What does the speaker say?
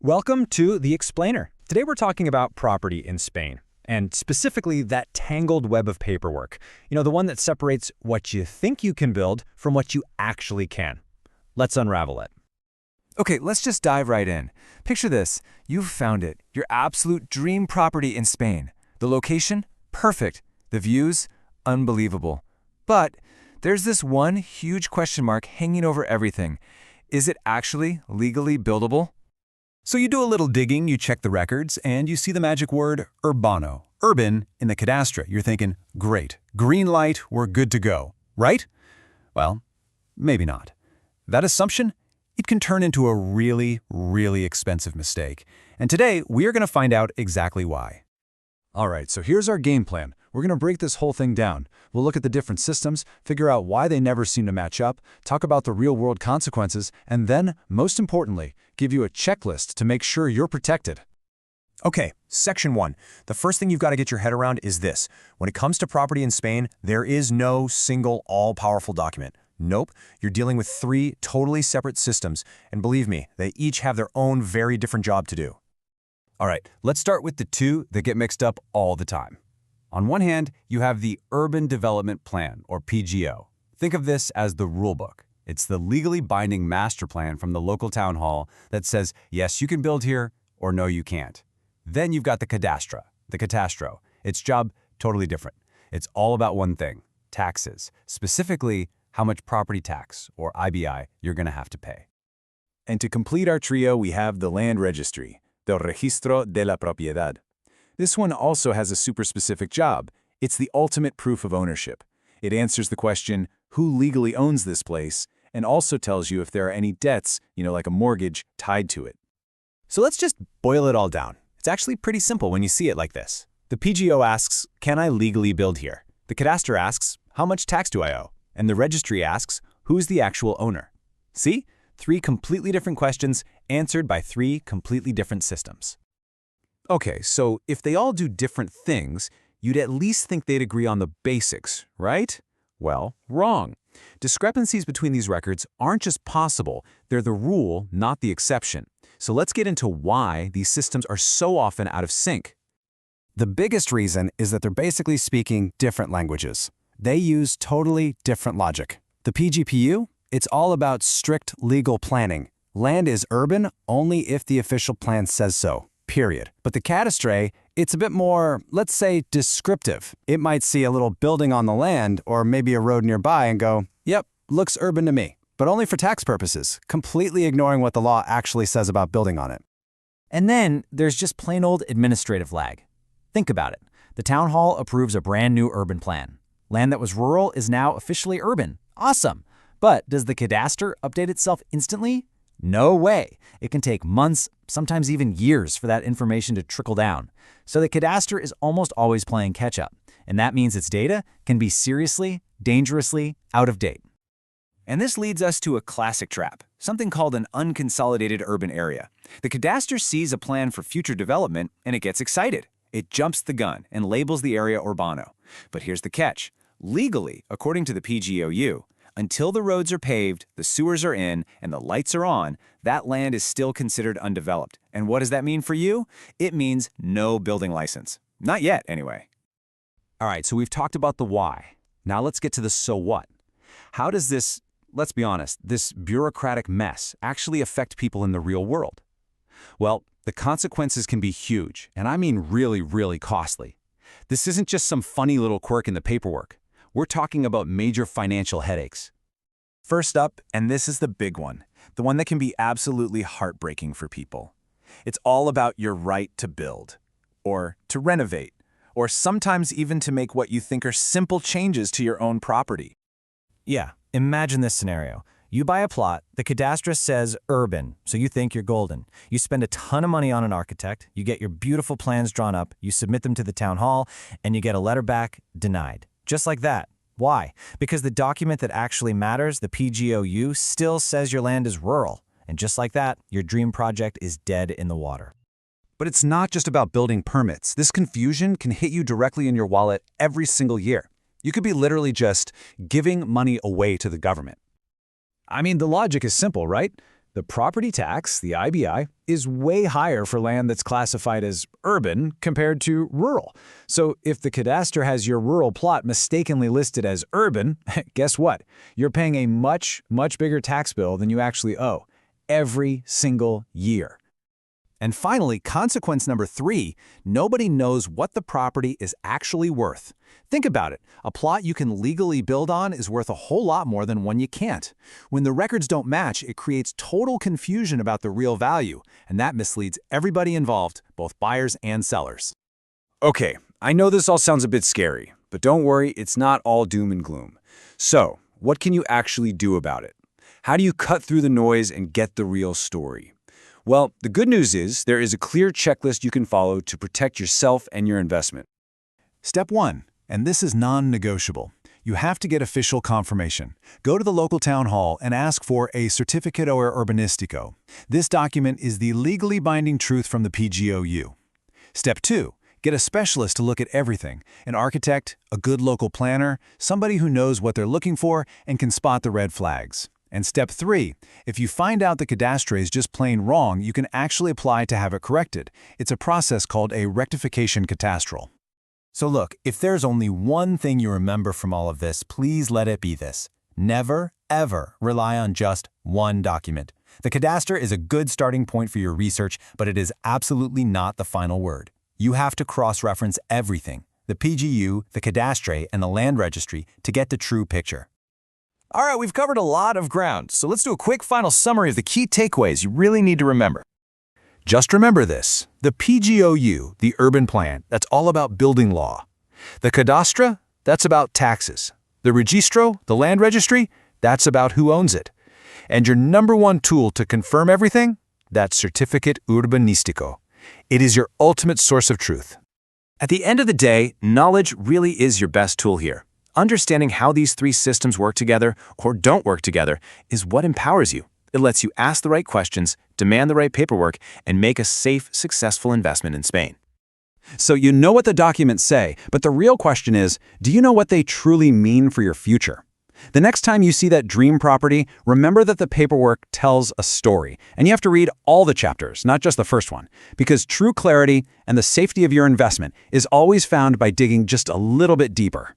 Welcome to The Explainer. Today we're talking about property in Spain, and specifically that tangled web of paperwork. The one that separates what you think you can build from what you actually can. Let's unravel it. Okay, let's just dive right in. Picture this. You've found it. Your absolute dream property in Spain. The location? Perfect. The views? Unbelievable. But there's this one huge question mark hanging over everything. Is it actually legally buildable? So you do a little digging, you check the records, and you see the magic word urbano, urban, in the Catastro. You're thinking, great, green light, we're good to go, right? Well, maybe not. That assumption, it can turn into a really, really expensive mistake. And today, we are going to find out exactly why. All right, so here's our game plan. We're going to break this whole thing down. We'll look at the different systems, figure out why they never seem to match up, talk about the real-world consequences, and then, most importantly, give you a checklist to make sure you're protected. Okay, Section 1. The first thing you've got to get your head around is this. When it comes to property in Spain, there is no single all-powerful document. Nope, you're dealing with 3 totally separate systems, and believe me, they each have their own very different job to do. All right, let's start with the 2 that get mixed up all the time. On one hand, you have the Urban Development Plan, or PGO. Think of this as the rulebook. It's the legally binding master plan from the local town hall that says, yes, you can build here, or no, you can't. Then you've got the Catastro. Its job, totally different. It's all about one thing, taxes, specifically how much property tax, or IBI, you're going to have to pay. And to complete our trio, we have the Land Registry, the Registro de la Propiedad. This one also has a super specific job. It's the ultimate proof of ownership. It answers the question, who legally owns this place, and also tells you if there are any debts, like a mortgage, tied to it. So let's just boil it all down. It's actually pretty simple when you see it like this. The PGO asks, can I legally build here? The Catastro asks, how much tax do I owe? And the registry asks, who's the actual owner? See? 3 completely different questions answered by 3 completely different systems. Okay, so if they all do different things, you'd at least think they'd agree on the basics, right? Well, wrong. Discrepancies between these records aren't just possible, they're the rule, not the exception. So let's get into why these systems are so often out of sync. The biggest reason is that they're basically speaking different languages. They use totally different logic. The PGPU, it's all about strict legal planning. Land is urban only if the official plan says so. Period. But the Catastro, it's a bit more, let's say, descriptive. It might see a little building on the land or maybe a road nearby and go, yep, looks urban to me, but only for tax purposes, completely ignoring what the law actually says about building on it. And then there's just plain old administrative lag. Think about it. The town hall approves a brand new urban plan. Land that was rural is now officially urban. Awesome. But does the Catastro update itself instantly? No way. It can take months, sometimes even years for that information to trickle down. So the Catastro is almost always playing catch-up, and that means its data can be seriously, dangerously out of date. And this leads us to a classic trap, something called an unconsolidated urban area. The Catastro sees a plan for future development, and it gets excited. It jumps the gun and labels the area urbano. But here's the catch. Legally, according to the PGOU, until the roads are paved, the sewers are in, and the lights are on, that land is still considered undeveloped. And what does that mean for you? It means no building license. Not yet, anyway. All right, so we've talked about the why. Now let's get to the so what. How does this, let's be honest, this bureaucratic mess actually affect people in the real world? Well, the consequences can be huge, and I mean really, really costly. This isn't just some funny little quirk in the paperwork. We're talking about major financial headaches. First up, and this is the big one, the one that can be absolutely heartbreaking for people. It's all about your right to build, or to renovate, or sometimes even to make what you think are simple changes to your own property. Yeah, imagine this scenario. You buy a plot, the Catastro says urban, so you think you're golden. You spend a ton of money on an architect, you get your beautiful plans drawn up, you submit them to the town hall, and you get a letter back, denied. Just like that. Why? Because the document that actually matters, the PGOU, still says your land is rural. And just like that, your dream project is dead in the water. But it's not just about building permits. This confusion can hit you directly in your wallet every single year. You could be literally just giving money away to the government. I mean, the logic is simple, right? The property tax, the IBI, is way higher for land that's classified as urban compared to rural. So if the cadastre has your rural plot mistakenly listed as urban, guess what? You're paying a much, much bigger tax bill than you actually owe every single year. And finally, consequence number 3, nobody knows what the property is actually worth. Think about it. A plot you can legally build on is worth a whole lot more than one you can't. When the records don't match, it creates total confusion about the real value, and that misleads everybody involved, both buyers and sellers. Okay, I know this all sounds a bit scary, but don't worry, it's not all doom and gloom. So, what can you actually do about it? How do you cut through the noise and get the real story? Well, the good news is there is a clear checklist you can follow to protect yourself and your investment. Step 1, and this is non-negotiable. You have to get official confirmation. Go to the local town hall and ask for a Certificado Urbanístico. This document is the legally binding truth from the PGOU. Step 2, get a specialist to look at everything, an architect, a good local planner, somebody who knows what they're looking for and can spot the red flags. And step 3, if you find out the cadastre is just plain wrong, you can actually apply to have it corrected. It's a process called a rectification catastral. So look, if there's only one thing you remember from all of this, please let it be this. Never, ever rely on just one document. The cadastre is a good starting point for your research, but it is absolutely not the final word. You have to cross-reference everything, the PGU, the cadastre, and the land registry, to get the true picture. All right, we've covered a lot of ground, so let's do a quick final summary of the key takeaways you really need to remember. Just remember this. The PGOU, the urban plan, that's all about building law. The cadastre, that's about taxes. The registro, the land registry, that's about who owns it. And your number one tool to confirm everything? That Certificate Urbanístico. It is your ultimate source of truth. At the end of the day, knowledge really is your best tool here. Understanding how these 3 systems work together or don't work together is what empowers you. It lets you ask the right questions, demand the right paperwork, and make a safe, successful investment in Spain. So you know what the documents say, but the real question is, do you know what they truly mean for your future? The next time you see that dream property, remember that the paperwork tells a story, and you have to read all the chapters, not just the first one, because true clarity and the safety of your investment is always found by digging just a little bit deeper.